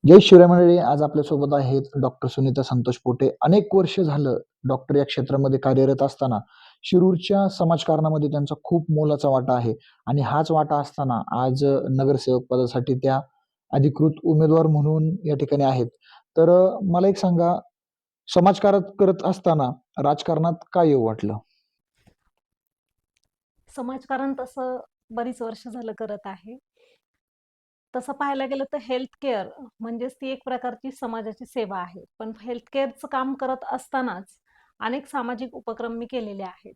जय शिवराय मंडळी. आज आपल्यासोबत आहेत डॉक्टर सुनीता संतोष पोटे. अनेक वर्ष झालं डॉक्टर या क्षेत्रामध्ये कार्यरत असताना शिरूरच्या समाजकारणामध्ये त्यांचा खूप मोलाचा वाटा आहे आणि हाच वाटा असताना आज नगरसेवक पदासाठी त्या अधिकृत उमेदवार म्हणून या ठिकाणी आहेत. तर मला एक सांगा, समाजकार्य करत असताना राजकारणात का येऊ वाटलं? समाजकारण तसं बरीच वर्ष झालं करत आहे. तसं पाहायला गेलं तर हेल्थ केअर म्हणजेच ती एक प्रकारची समाजाची सेवा आहे. पण हेल्थ केअरचं काम करत असतानाच अनेक सामाजिक उपक्रम मी केलेले आहेत.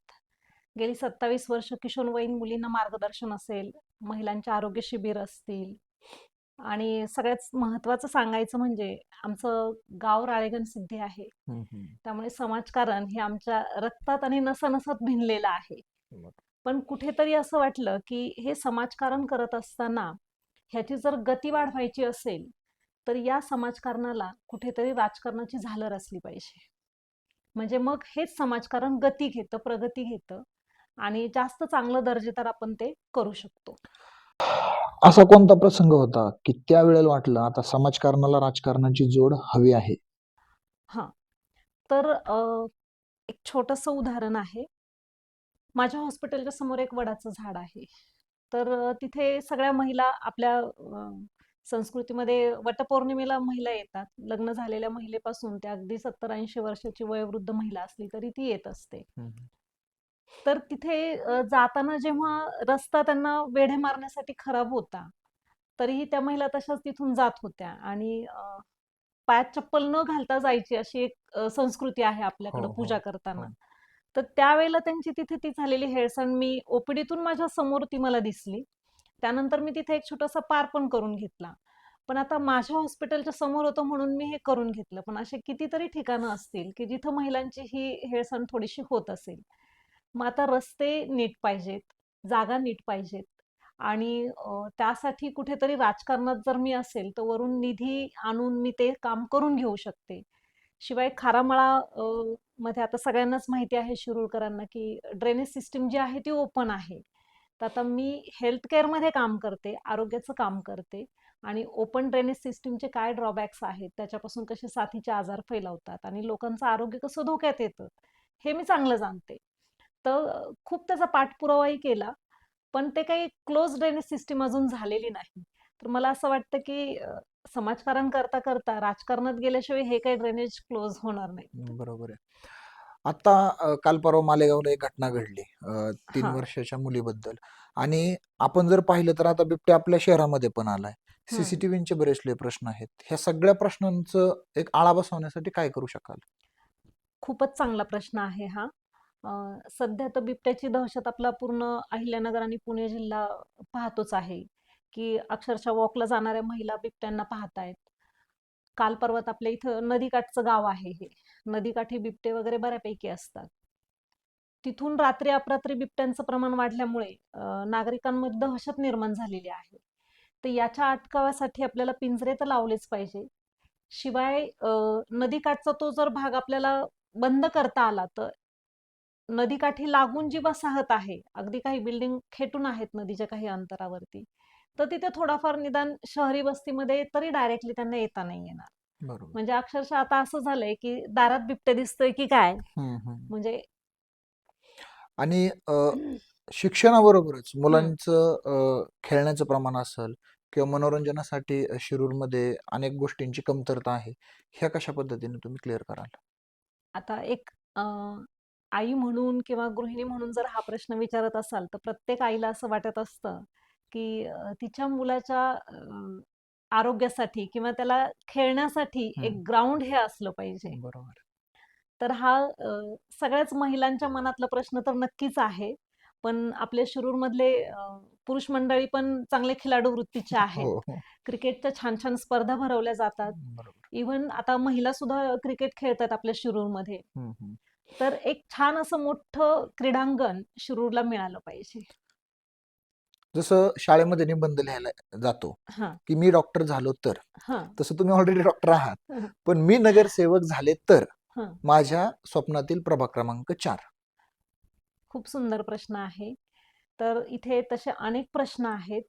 गेली 27 वर्ष किशोरवयीन मुलींना मार्गदर्शन असेल, महिलांचे आरोग्य शिबिर असतील आणि सगळ्यात महत्त्वाचं सांगायचं म्हणजे आमचं गाव राळेगण सिद्धी आहे. त्यामुळे समाजकारण हे आमच्या रक्तात आणि नसा-नसात भिनलेलं आहे. पण कुठेतरी असं वाटलं, की हे समाजकारण करत असताना ह्याची जर गती वाढवायची असेल, तर या समाजकारणाला कुठेतरी राजकारणाची झालर असली पाहिजे. म्हणजे मग हेच समाजकारण गती घेतं, प्रगती घेतं आणि जास्त चांगलं दर्जेदार आपण ते करू शकतो. असा कोणता प्रसंग होता की त्यावेळेला वाटलं आता समाजकारणाला राजकारणाची जोड हवी आहे? हां. तर एक छोटंसं उदाहरण आहे. माझ्या हॉस्पिटलच्या समोर एक वडाचं झाड आहे. तर तिथे सगळ्या महिला आपल्या संस्कृतीमध्ये वटपौर्णिमेला महिला येतात. लग्न झालेल्या महिलेपासून ते अगदी 70-80 वर्षाची वयोवृद्ध महिला असली तरी ती येत असते. तर तिथे जाताना जेव्हा रस्ता त्यांना वेढे मारण्यासाठी खराब होता, तरीही त्या महिला तशाच तिथून जात होत्या आणि पायात चप्पल न घालता जायची अशी एक संस्कृती आहे हो, आपल्याकडं हो, पूजा हो. करताना. तर त्यावेळेला त्यांची तिथे ती झालेली हेळसांड मी ओपीडीतून माझ्या समोर ती मला दिसली. त्यानंतर मी तिथे एक छोटासा पार पण करून घेतला. पण आता माझ्या हॉस्पिटलच्या समोर होतं म्हणून मी हे करून घेतलं. पण असे कितीतरी ठिकाणं असतील, की जिथं महिलांची ही हेळसांड थोडीशी होत असेल. मग आता रस्ते नीट पाहिजेत, जागा नीट पाहिजेत आणि त्यासाठी कुठेतरी राजकारणात जर मी असेल, तर वरून निधी आणून मी ते काम करून घेऊ शकते. शिवाय खारामळा मध्ये आता सगळ्यांनाच माहिती आहे शिरूरकरांना, की ड्रेनेज सिस्टीम जी आहे ती ओपन आहे. तर आता मी हेल्थ केअरमध्ये काम करते, आरोग्याचं काम करते आणि ओपन ड्रेनेज सिस्टीमचे काय ड्रॉबॅक्स आहेत, त्याच्यापासून कसे साथीचे आजार फैलावतात आणि लोकांचं आरोग्य कसं धोक्यात येतं, हे मी चांगलं जाणते. तर खूप त्याचा पाठपुरावाही केला, पण ते काही क्लोज ड्रेनेज सिस्टीम अजून झालेली नाही. तर मला असं वाटतं, की समाजकारण करता-करता राजकारणात गेल्याशिवाय हे काही ड्रेनेज क्लोज होणार नाहीत. बरोबर आहे. आता काल परवा मालेगावला एक घटना घडली 3 हां. वर्षाच्या मुलीबद्दल आणि आपण जर पाहिलं तर आता बिबट्या आपल्या शहरामध्ये पण आलाय. हं. सीसीटीव्हीचे बरेचसे प्रश्न आहेत. ह्या सगळ्या प्रश्नांचं एक आळा बसवण्यासाठी काय करू शकाल? खूपच चांगला प्रश्न आहे हा. सध्या तर बिबट्याची दहशत आपला पूर्ण अहिल्यानगर आणि पुणे जिल्हा पाहतोच आहे, की अक्षरशः वॉकला जाणाऱ्या महिला बिबट्यांना पाहतायत. काल परवात आपल्या इथं नदीकाठचं गाव आहे हे. नदीकाठी बिबटे वगैरे बऱ्यापैकी असतात. तिथून रात्री अपरात्री बिबट्यांचं प्रमाण वाढल्यामुळे नागरिकांमध्ये दहशत निर्माण झालेली आहे. तर याच्या अटकावासाठी आपल्याला पिंजरे तर लावलेच पाहिजे. शिवाय नदीकाठचा तो जर भाग आपल्याला बंद करता आला, तर नदीकाठी लागून जी वसाहत आहे, अगदी काही बिल्डिंग खेटून आहेत नदीच्या काही अंतरावरती, तर तिथे थोडाफार निदान शहरी वस्तीमध्ये तरी डायरेक्टली त्यांना येता नाही येणार. बरोबर. म्हणजे अक्षरशः आता असं झालंय, की दारात बिबट्या दिसतोय की काय? हं, हं. म्हणजे आणि शिक्षणाबरोबरच हं. मुलांचं खेळण्याचं प्रमाण असेल किंवा मनोरंजनासाठी शिरूरमध्ये अनेक गोष्टींची कमतरता आहे. ह्या कशा पद्धतीने तुम्ही क्लिअर कराल? आता एक आई म्हणून किंवा गृहिणी म्हणून जर हा प्रश्न विचारत असाल, तर प्रत्येक आईला असं वाटत असतं, की तिच्या मुलाच्या आरोग्यासाठी किंवा त्याला खेळण्यासाठी हं. एक ग्राउंड हे असलं पाहिजे. बरोबर. तर हा सगळ्याच महिलांच्या मनातला प्रश्न तर नक्कीच आहे. पण आपल्या शिरूरमधले पुरुष मंडळी पण चांगले खिलाडू वृत्तीचे आहेत. हो, हो. क्रिकेटच्या छान-छान स्पर्धा भरवल्या जातात. बरोबर. इव्हन आता महिला सुद्धा क्रिकेट खेळतात आपल्या शिरूरमध्ये. हं, हं. तर एक छान असं मोठं क्रीडांगण शिरूरला मिळालं पाहिजे. जसं शाळेमध्ये निबंध लिहायला जातो, हां, की मी डॉक्टर झालो तर. हां, तसं तुम्ही ऑलरेडी डॉक्टर आहात. हं, पण मी नगरसेवक झाले तर हं. माझ्या स्वप्नातील प्रभाग क्रमांक 4. खूप सुंदर प्रश्न आहे. तर इथे तसे अनेक प्रश्न आहेत.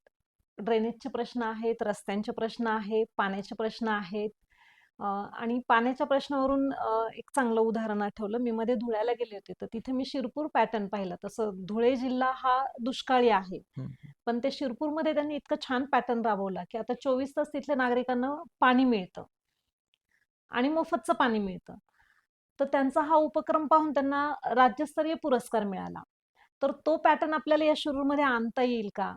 ड्रेनेजचे प्रश्न आहेत, रस्त्यांचे प्रश्न आहेत, पाण्याचे प्रश्न आहेत. आणि पाण्याच्या प्रश्नावरून एक चांगलं उदाहरण आठवलं. मी मध्ये धुळ्याला गेले होते, तर तिथे मी शिरपूर पॅटर्न पाहिला. तसं धुळे जिल्हा हा दुष्काळी आहे. हं, पण ते शिरपूरमध्ये त्यांनी इतकं छान पॅटर्न राबवला, की आता 24 तास तिथल्या नागरिकांना पाणी मिळतं आणि मोफतचं पाणी मिळतं. तर त्यांचा हा उपक्रम पाहून त्यांना राज्यस्तरीय पुरस्कार मिळाला. तर तो पॅटर्न आपल्याला या शिरूरमध्ये आणता येईल का?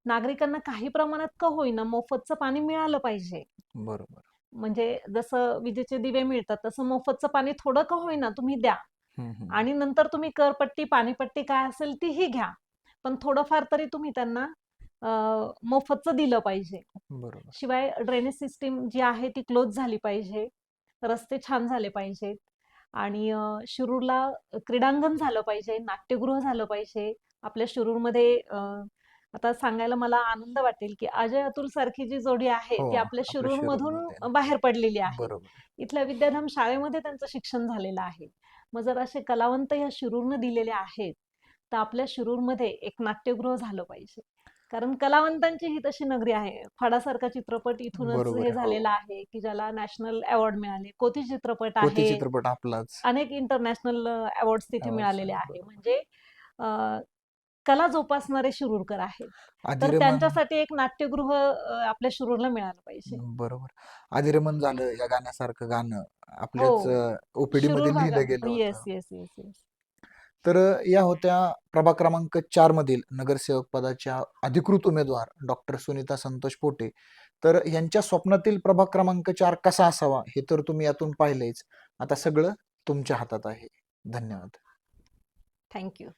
नागरिकांना काही प्रमाणात का होईना मोफतचं पाणी मिळालं पाहिजे. बरोबर. म्हणजे जसं विजेचे दिवे मिळतात, तसं मोफतचं पाणी थोडं का होईना तुम्ही द्या. हं, हं. आणि नंतर तुम्ही करपट्टी, पाणीपट्टी काय असेल तीही घ्या. पण थोडंफार तरी तुम्ही त्यांना मोफतचं दिलं पाहिजे. बरोबर. शिवाय ड्रेनेज सिस्टीम जी आहे ती क्लोज झाली पाहिजे. रस्ते छान झाले पाहिजेत आणि शिरूरला क्रीडांगण झालं पाहिजे, नाट्यगृह झालं पाहिजे. आपल्या शिरूरमध्ये आता सांगायला मला आनंद वाटेल, की अजय अतुल सारखी जी जोडी आहे, हो, ती आपल्या आपल्या शिरूरमध्ये. शिरूरमधून बाहेर पडलेली आहे. बरोबर. इथल्या विद्याधाम शाळेमध्ये त्यांचं शिक्षण झालेलं आहे. मग जर असे कलावंत ह्या शिरूरनं दिलेले आहेत, तर आपल्या शिरूरमध्ये एक नाट्यगृह झालं पाहिजे. कारण कलावंतांची ही तशी नगरी आहे. फडासारखा चित्रपट इथूनच बरोबर हे आहे. हो. झालेला आहे, की ज्याला नॅशनल अवॉर्ड मिळाले. कोती चित्रपट कोती आहे. चित्रपट आपलाच. अनेक इंटरनॅशनल अवॉर्ड्स तिथे अवॉर्ड्स मिळालेले आहे. आहे. बरोबर. म्हणजे अ, कला जोपासणारे शिरूरकर आहेत. तर अधिरमन त्यांच्यासाठी एक नाट्यगृह आपल्या शिरूरला मिळालं पाहिजे. बरोबर. अधिरमन झालं या गाण्यासारखं गाणं हो. आपल्याच शिरूर ओपीडीमध्ये लिहिलं भागात. गेलं येस, होतं. Yes, yes, yes. तर या होत्या प्रभाग क्रमांक 4 मधील नगरसेवक पदाच्या अधिकृत उमेदवार डॉक्टर सुनीता संतोष पोटे. तर यांच्या स्वप्नातील प्रभाग क्रमांक 4 कसा असावा हे तर तुम्ही यातून पाहिलंच. आता सगळं तुमच्या हातात आहे. धन्यवाद. Thank you.